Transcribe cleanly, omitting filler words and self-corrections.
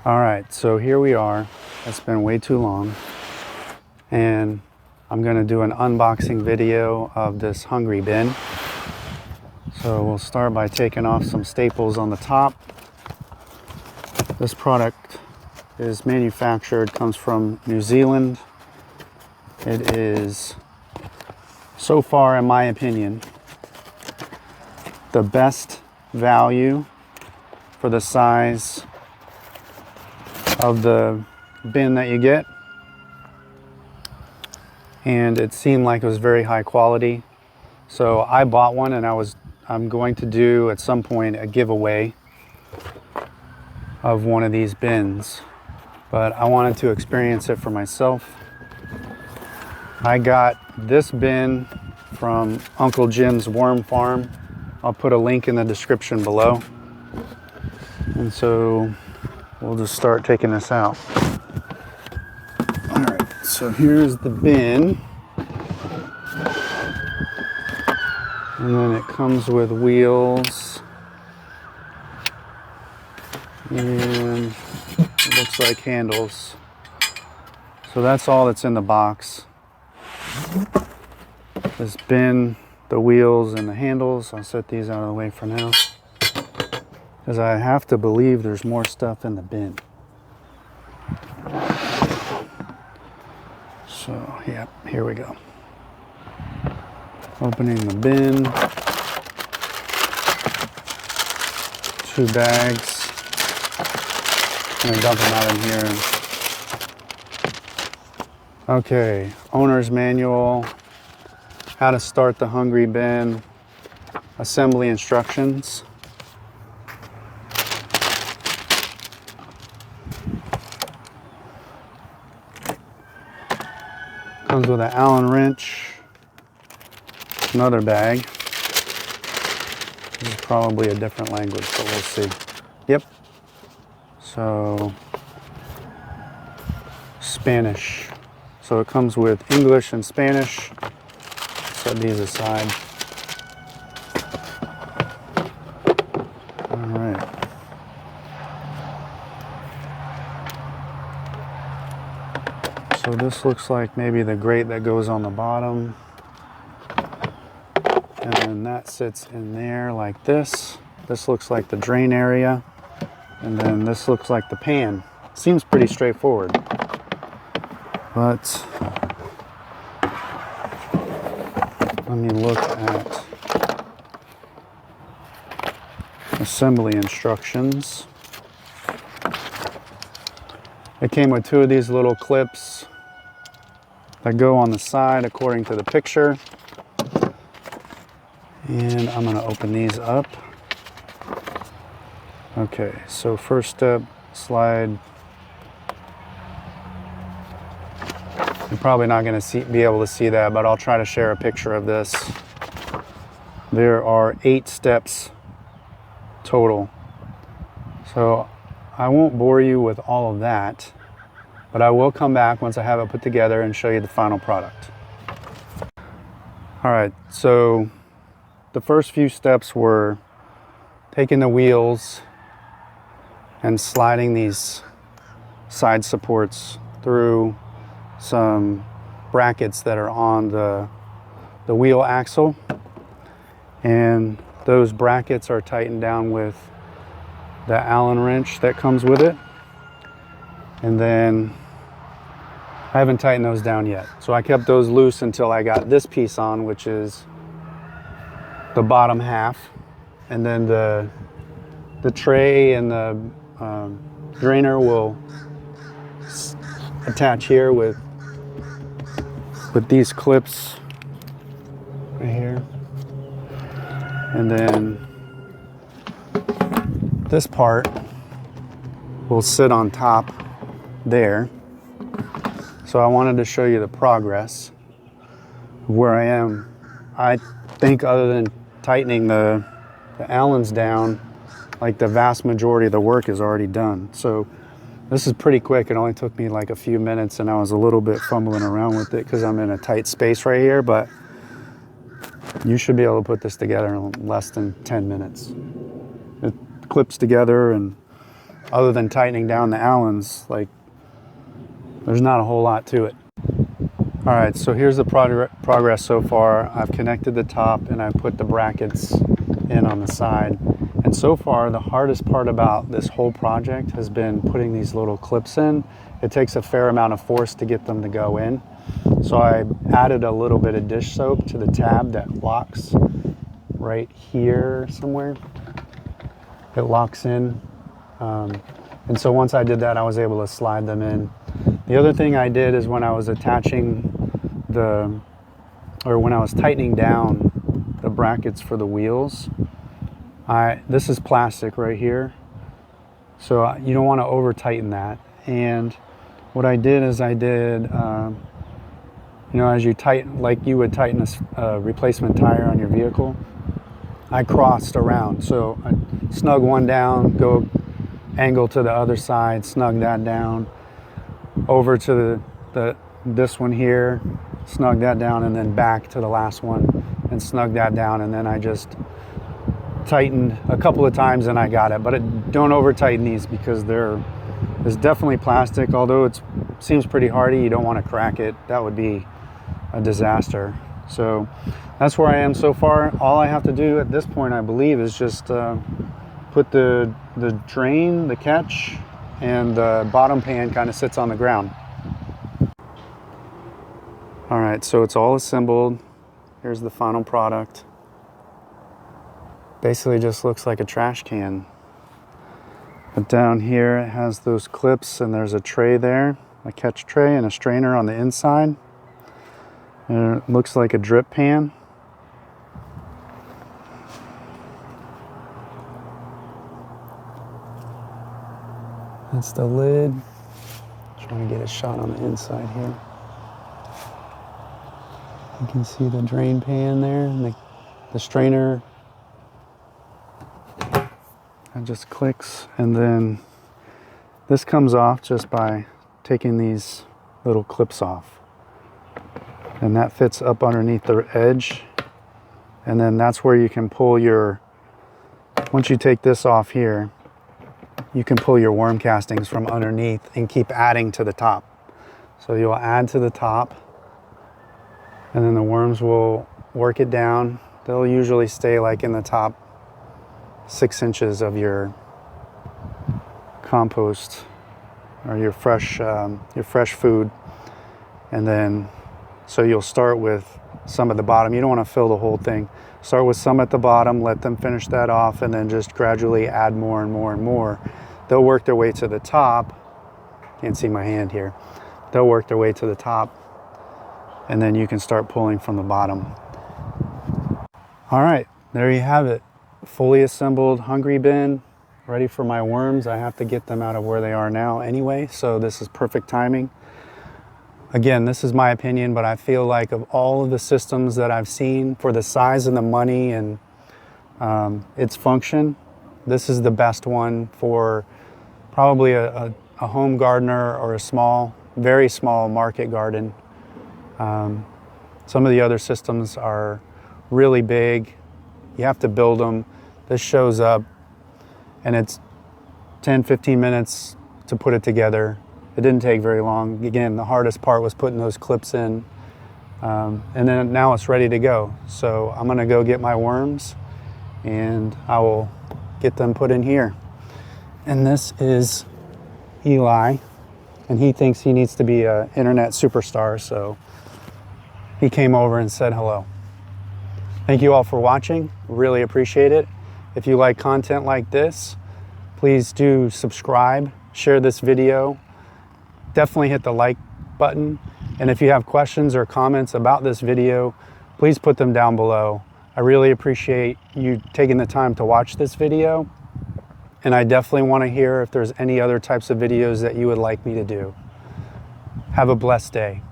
All right, so here we are. It's been way too long, and I'm gonna do an unboxing video of this HungryBin. So we'll start by taking off some staples on the top. This product is manufactured, comes from New Zealand. It is, so far in my opinion, the best value for the size of the bin that you get, and it seemed like it was very high quality. So I bought one, and I'm going to do at some point a giveaway of one of these bins, but I wanted to experience it for myself. I got this bin from Uncle Jim's Worm Farm. I'll put a link in the description below. And so we'll just start taking this out. All right, so here's the bin. And then it comes with wheels. And it looks like handles. So that's all that's in the box. This bin, the wheels, and the handles. I'll set these out of the way for now, because I have to believe there's more stuff in the bin. So, yeah, here we go. Opening the bin. 2 bags. I'm gonna dump them out in here. Okay, owner's manual, how to start the HungryBin, assembly instructions. Comes with an Allen wrench, another bag. This is probably a different language, but we'll see. Yep. So, Spanish. So it comes with English and Spanish. Set these aside. All right. So this looks like maybe the grate that goes on the bottom. And then that sits in there like this. This looks like the drain area. And then this looks like the pan. Seems pretty straightforward. But let me look at assembly instructions. It came with 2 of these little clips that go on the side according to the picture. And I'm going to open these up. Okay, so first step, slide. You're probably not going to be able to see that, but I'll try to share a picture of this. There are 8 steps total. So I won't bore you with all of that, but I will come back once I have it put together and show you the final product. All right, so the first few steps were taking the wheels and sliding these side supports through some brackets that are on the wheel axle, and those brackets are tightened down with the Allen wrench that comes with it. And then I haven't tightened those down yet, so I kept those loose until I got this piece on, which is the bottom half, and then the tray and the drainer will attach here with these clips right here. And then this part will sit on top there. So I wanted to show you the progress of where I am. I think other than tightening the Allens down, like the vast majority of the work is already done. So this is pretty quick. It only took me like a few minutes, and I was a little bit fumbling around with it because I'm in a tight space right here, but you should be able to put this together in less than 10 minutes. It clips together, and other than tightening down the Allens, like there's not a whole lot to it. All right, so here's the progress so far. I've connected the top and I put the brackets in on the side. And so far, the hardest part about this whole project has been putting these little clips in. It takes a fair amount of force to get them to go in. So I added a little bit of dish soap to the tab that locks right here somewhere. It locks in. And so once I did that, I was able to slide them in. The other thing I did is when I was attaching when I was tightening down the brackets for the wheels, this is plastic right here. So you don't want to over tighten that. And what I did is you know, as you tighten, like you would tighten a replacement tire on your vehicle, I crossed around. So I snug one down, go angle to the other side, snug that down, over to this one here, snug that down, and then back to the last one and snug that down. And then I just tightened a couple of times and I got it. But don't over tighten these because it's definitely plastic. Although it seems pretty hardy, you don't want to crack it. That would be a disaster. So that's where I am so far. All I have to do at this point, I believe, is just put the drain, the catch, and the bottom pan kind of sits on the ground. All right, so it's all assembled. Here's the final product. Basically just looks like a trash can. But down here it has those clips and there's a tray there, a catch tray and a strainer on the inside. And it looks like a drip pan. That's the lid. Trying to get a shot on the inside here. You can see the drain pan there and the strainer. It just clicks, and then this comes off just by taking these little clips off. And that fits up underneath the edge. And then that's where you can pull once you take this off here, you can pull your worm castings from underneath and keep adding to the top. So you'll add to the top, and then the worms will work it down. They'll usually stay like in the top 6 inches of your compost or your fresh food. And then, so you'll start with some at the bottom. You don't want to fill the whole thing. Start with some at the bottom, let them finish that off, and then just gradually add more and more and more. They'll work their way to the top. Can't see my hand here. They'll work their way to the top, and then you can start pulling from the bottom. All right, there you have it. Fully assembled HungryBin, ready for my worms. I have to get them out of where they are now anyway, so this is perfect timing. Again, this is my opinion, but I feel like of all of the systems that I've seen for the size and the money and its function, this is the best one for probably a home gardener or a very small market garden. Some of the other systems are really big. You have to build them. This shows up and it's 10-15 minutes to put it together. It didn't take very long. Again, the hardest part was putting those clips in. And then now it's ready to go. So I'm gonna go get my worms and I will get them put in here. And this is Eli, and he thinks he needs to be an internet superstar, so he came over and said hello. Thank you all for watching. Really appreciate it. If you like content like this, please do subscribe, share this video. Definitely hit the like button. And if you have questions or comments about this video, please put them down below. I really appreciate you taking the time to watch this video. And I definitely want to hear if there's any other types of videos that you would like me to do. Have a blessed day.